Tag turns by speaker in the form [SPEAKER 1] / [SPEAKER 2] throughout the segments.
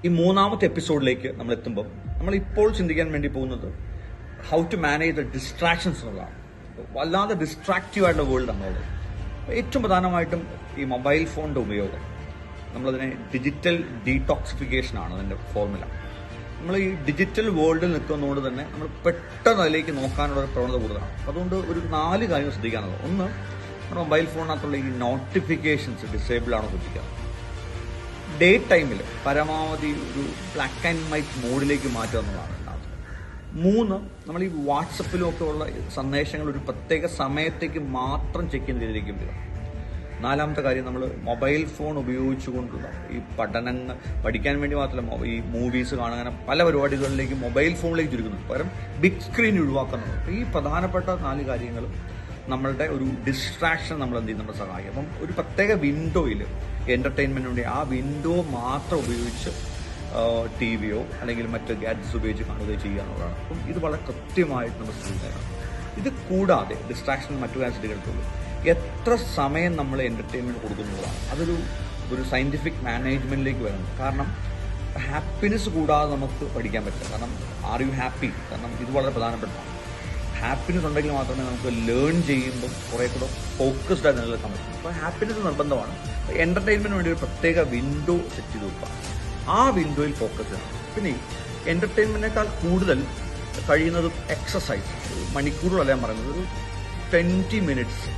[SPEAKER 1] ഈ മൂന്നാമത്തെ എപ്പിസോഡിലേക്ക് നമ്മൾ എത്തുമ്പോൾ നമ്മൾ ഇപ്പോൾ ചിന്തിക്കാൻ വേണ്ടി പോകുന്നത് how to manage the distractions എന്നുള്ളതാണ്. വല്ലാതെ ഡിസ്ട്രാക്റ്റീവ് ആയിട്ടുള്ള വേൾഡ് നമ്മളുള്ളത്. ഏറ്റവും പ്രധാനമായിട്ടും ഈ മൊബൈൽ ഫോണിൻ്റെ ഉപയോഗം, നമ്മളതിനെ ഡിജിറ്റൽ ഡീടോക്സിഫിക്കേഷൻ ആണ് അതിൻ്റെ ഫോർമുല. നമ്മൾ ഈ ഡിജിറ്റൽ വേൾഡിൽ നിൽക്കുന്നതുകൊണ്ട് തന്നെ നമ്മൾ പെട്ടെന്ന് അതിലേക്ക് നോക്കാനുള്ള ഒരു പ്രവണത കൂടുതലാണ്. അതുകൊണ്ട് ഒരു 4 കാര്യങ്ങൾ ശ്രദ്ധിക്കാനുള്ളത്. ഒന്ന്, നമ്മുടെ മൊബൈൽ ഫോണിനകത്തുള്ള ഈ നോട്ടിഫിക്കേഷൻസ് ഡിസേബിൾ ആണോ ശ്രദ്ധിക്കുക. ഡേ ടൈമിൽ പരമാവധി ഒരു ബ്ലാക്ക് ആൻഡ് വൈറ്റ് മോഡിലേക്ക് മാറ്റുക എന്നുള്ളതാണ് രണ്ടാമത്. 3, നമ്മൾ ഈ വാട്സപ്പിലും ഒക്കെ ഉള്ള സന്ദേശങ്ങൾ ഒരു പ്രത്യേക സമയത്തേക്ക് മാത്രം ചെക്ക് ചെയ്യുന്ന രീതിയിലേക്ക് വരിക. 4ാമത്തെ കാര്യം, നമ്മൾ മൊബൈൽ ഫോൺ ഉപയോഗിച്ചുകൊണ്ടുള്ള ഈ പഠിക്കാൻ വേണ്ടി മാത്രമല്ല, ഈ മൂവീസ് കാണാൻ പല പരിപാടികളിലേക്ക് മൊബൈൽ ഫോണിലേക്ക് ചുരുക്കുന്നു, പകരം ബിഗ് സ്ക്രീൻ ഒഴിവാക്കുന്നുണ്ട്. ഈ പ്രധാനപ്പെട്ട 4 കാര്യങ്ങളും നമ്മളുടെ ഒരു ഡിസ്ട്രാക്ഷൻ നമ്മൾ എന്ത് ചെയ്യും, നമ്മളെ സഹായിക്കും. അപ്പം ഒരു പ്രത്യേക വിൻഡോയിൽ എൻ്റർടൈൻമെൻറ്റിന് വേണ്ടി ആ വിൻഡോ മാത്രം ഉപയോഗിച്ച് TV-യോ അല്ലെങ്കിൽ മറ്റ് ഗാഡ്ജറ്റ്സ് ഉപയോഗിച്ച് കാണുകയോ ചെയ്യുക എന്നുള്ളതാണ്. അപ്പം ഇത് വളരെ കൃത്യമായിട്ട് നമ്മൾ ശ്രദ്ധിക്കണം. ഇത് കൂടാതെ ഡിസ്ട്രാക്ഷൻ മറ്റു കാര്യം ശ്രദ്ധിക്കത്തുള്ളൂ. എത്ര സമയം നമ്മൾ എൻ്റർടൈൻമെൻറ്റ് കൊടുക്കുന്നതാണ് ഒരു സയൻറ്റിഫിക് മാനേജ്മെൻറ്റിലേക്ക് വരുന്നത്. കാരണം ഹാപ്പിനെസ് കൂടാതെ നമുക്ക് പഠിക്കാൻ പറ്റില്ല. കാരണം ആർ യു ഹാപ്പി? കാരണം ഇത് വളരെ പ്രധാനപ്പെട്ടതാണ്. ഹാപ്പിനെസ് ഉണ്ടെങ്കിൽ മാത്രമേ നമുക്ക് ലേൺ ചെയ്യുമ്പോൾ കുറേ കൂടെ ഫോക്കസ്ഡ് ആയി നിലനിൽക്കാൻ പറ്റും. അപ്പോൾ ഹാപ്പിനെസ് നിർബന്ധമാണ്. എൻ്റർടൈൻമെൻറ്റിന് വേണ്ടി ഒരു പ്രത്യേക വിൻഡോ സെറ്റ് ചെയ്ത് വെക്കുക. ആ വിൻഡോയിൽ ഫോക്കസ് ചെയ്യണം. പിന്നെ എൻ്റർടൈൻമെൻറ്റിനേക്കാൾ കൂടുതൽ കഴിയുന്നതും എക്സസൈസ്, മണിക്കൂറുകളല്ല ഞാൻ പറയുന്നത്, ഒരു 20 മിനിറ്റ്സ്,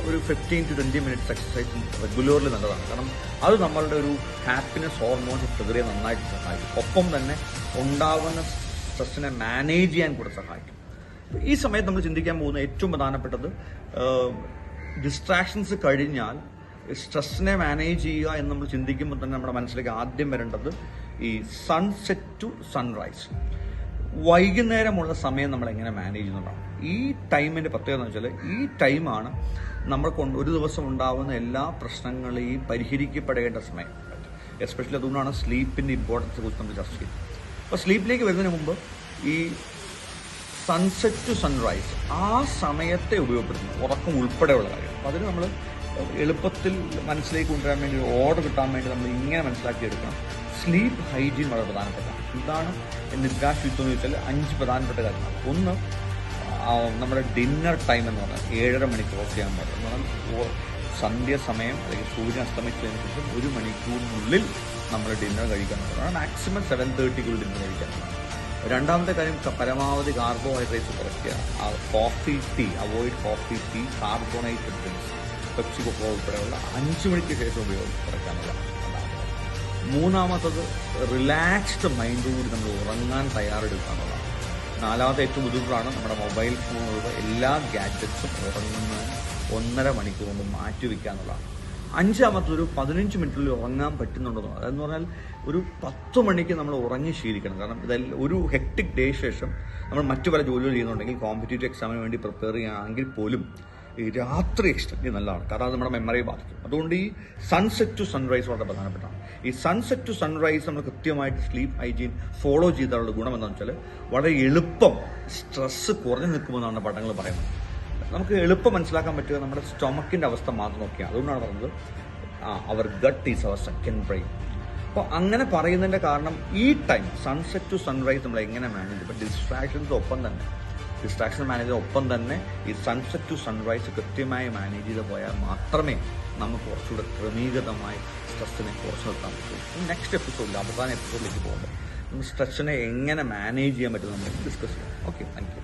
[SPEAKER 1] ഒരു 15 to 20 മിനിറ്റ്സ് എക്സസൈസ് റെഗുലർലി നല്ലതാണ്. കാരണം അത് നമ്മളുടെ ഒരു ഹാപ്പിനെസ് ഹോർമോൺസ് ട്രിഗർ ചെയ്യാൻ നന്നായിട്ട് സഹായിക്കും. ഒപ്പം തന്നെ ഉണ്ടാകുന്ന സ്ട്രെസ്സിനെ മാനേജ് ചെയ്യാൻ കൂടെ സഹായിക്കും. ഈ സമയത്ത് നമ്മൾ ചിന്തിക്കാൻ പോകുന്ന ഏറ്റവും പ്രധാനപ്പെട്ടത്, ഡിസ്ട്രാക്ഷൻസ് കഴിഞ്ഞാൽ സ്ട്രെസ്സിനെ മാനേജ് ചെയ്യുക എന്ന് നമ്മൾ ചിന്തിക്കുമ്പോൾ തന്നെ നമ്മുടെ മനസ്സിലേക്ക് ആദ്യം വരേണ്ടത് ഈ സൺസെറ്റ് ടു സൺറൈസ്, വൈകുന്നേരമുള്ള സമയം നമ്മൾ എങ്ങനെ മാനേജ് ചെയ്യുന്നതാണ്. ഈ ടൈമിൻ്റെ പ്രത്യേകത എന്ന് വെച്ചാൽ ഈ ടൈമാണ് നമ്മൾ ഒരു ദിവസം ഉണ്ടാകുന്ന എല്ലാ പ്രശ്നങ്ങളെയും പരിഹരിക്കപ്പെടേണ്ട സമയം. എസ്പെഷ്യലി അതുകൊണ്ടാണ് സ്ലീപ്പിൻ്റെ ഇമ്പോർട്ടൻസിനെ കുറിച്ച് നമ്മൾ ചർച്ച ചെയ്തത്. അപ്പോൾ സ്ലീപ്പിലേക്ക് വരുന്നതിന് മുമ്പ് ഈ സൺസെറ്റ് ടു സൺറൈസ് ആ സമയത്തെ ഉപയോഗപ്പെടുത്തുന്നു, ഉറക്കം ഉൾപ്പെടെയുള്ള കാര്യം. അപ്പോൾ അതിന് നമ്മൾ എളുപ്പത്തിൽ മനസ്സിലേക്ക് കൊണ്ടുവരാൻ വേണ്ടി, ഓർഡർ കിട്ടാൻ വേണ്ടി നമ്മൾ ഇങ്ങനെ മനസ്സിലാക്കിയെടുക്കണം. സ്ലീപ്പ് ഹൈജീൻ വളരെ പ്രധാനപ്പെട്ടതാണ്. ഇതാണ് നിദ്രാശുദ്ധം എന്ന് വെച്ചാൽ 5 പ്രധാനപ്പെട്ട കാര്യങ്ങളാണ്. ഒന്ന്, നമ്മുടെ ഡിന്നർ ടൈം എന്ന് പറഞ്ഞാൽ 7.5 മണിക്കൂർ ചെയ്യാൻ പാടില്ല. എന്ന് പറഞ്ഞാൽ സന്ധ്യ സമയം അല്ലെങ്കിൽ സൂര്യൻ അസ്തമിച്ചതിന് ശേഷം 1 മണിക്കൂറിനുള്ളിൽ നമ്മൾ ഡിന്നർ കഴിക്കാനുള്ളതാണ്. മാക്സിമം 7:30 ഡിന്നർ കഴിക്കാനുള്ളതാണ്. രണ്ടാമത്തെ കാര്യം, പരമാവധി കാർബോഹൈഡ്രേറ്റ്സ് കുറയ്ക്കുക. Coffee, tea avoid. Coffee, tea, carbonated drinks, Pepsi, കൊക്കോ ഉൾപ്പെടെയുള്ള 5 മണിക്ക് ശേഷം ഉപയോഗം കുറയ്ക്കാനുള്ളതാണ്. മൂന്നാമത്തത്, റിലാക്സ്ഡ് മൈൻഡോടുകൂടി നമ്മൾ ഉറങ്ങാൻ തയ്യാറെടുക്കുക എന്നുള്ളതാണ്. 4ാമത്തെ ഏറ്റവും ബുദ്ധിമുട്ടാണ്, നമ്മുടെ മൊബൈൽ ഫോണുള്ള എല്ലാ ഗാഡ്ജറ്റ്സും ഉറങ്ങുന്നതിന് 1.5 മണിക്കൂർ കൊണ്ട് മാറ്റിവെക്കുക എന്നുള്ളതാണ്. 5ാമത്തത്, ഒരു 15 മിനിറ്റിൽ ഉറങ്ങാൻ പറ്റുന്നുണ്ടെന്ന്. അതെന്ന് പറഞ്ഞാൽ ഒരു 10 മണിക്ക് നമ്മൾ ഉറങ്ങി ശീലിക്കണം. കാരണം ഇതെല്ലാം ഒരു ഹെക്ടിക് ഡേ ശേഷം നമ്മൾ മറ്റു പല ജോലികൾ ചെയ്യുന്നുണ്ടെങ്കിൽ, കോമ്പറ്റേറ്റീവ് എക്സാമിന് വേണ്ടി പ്രിപ്പയർ ചെയ്യുകയാണെങ്കിൽ പോലും ഈ രാത്രി എക്സ്റ്റെൻഡ് നല്ലതാണ്. കാരണം അത് നമ്മുടെ മെമ്മറിയെ ബാധിക്കും. അതുകൊണ്ട് ഈ സൺസെറ്റ് ടു സൺറൈസ് വളരെ പ്രധാനപ്പെട്ടാണ്. ഈ സൺസെറ്റ് ടു സൺറൈസ് നമ്മൾ കൃത്യമായിട്ട് സ്ലീപ്പ് ഹൈജീൻ ഫോളോ ചെയ്താലുള്ള ഗുണം എന്താണെന്ന് വെച്ചാൽ വളരെ എളുപ്പം സ്ട്രെസ്സ് കുറഞ്ഞു നിൽക്കുമെന്നാണ് പഠനങ്ങൾ പറയുന്നത്. നമുക്ക് എളുപ്പം മനസ്സിലാക്കാൻ പറ്റുക നമ്മുടെ സ്റ്റൊമക്കിൻ്റെ അവസ്ഥ മാത്രം നോക്കിയാണ്. അതുകൊണ്ടാണ് പറയുന്നത് അവർ gut is our second brain. അപ്പോൾ അങ്ങനെ പറയുന്നതിൻ്റെ കാരണം ഈ ടൈം സൺസെറ്റ് ടു സൺറൈസ് നമ്മൾ എങ്ങനെ മാനേജ് ചെയ്യും. ഇപ്പോൾ ഡിസ്ട്രാക്ഷൻ മാനേജ് ഒപ്പം തന്നെ ഈ സൺസെറ്റ് ടു സൺറൈസ് കൃത്യമായി മാനേജ് ചെയ്ത് പോയാൽ മാത്രമേ നമുക്ക് കുറച്ചുകൂടെ ക്രമീകൃതമായി സ്ട്രെസ്സിനെ കുറച്ച് നിർത്താൻ പറ്റൂ. നെക്സ്റ്റ് എപ്പിസോഡിൽ, അവസാന എപ്പിസോഡിലേക്ക് പോകുമ്പോൾ നമ്മൾ സ്ട്രെസ്സിനെ എങ്ങനെ മാനേജ് ചെയ്യാൻ പറ്റും നമ്മൾ ഡിസ്കസ് ചെയ്യാം. Okay, thank you.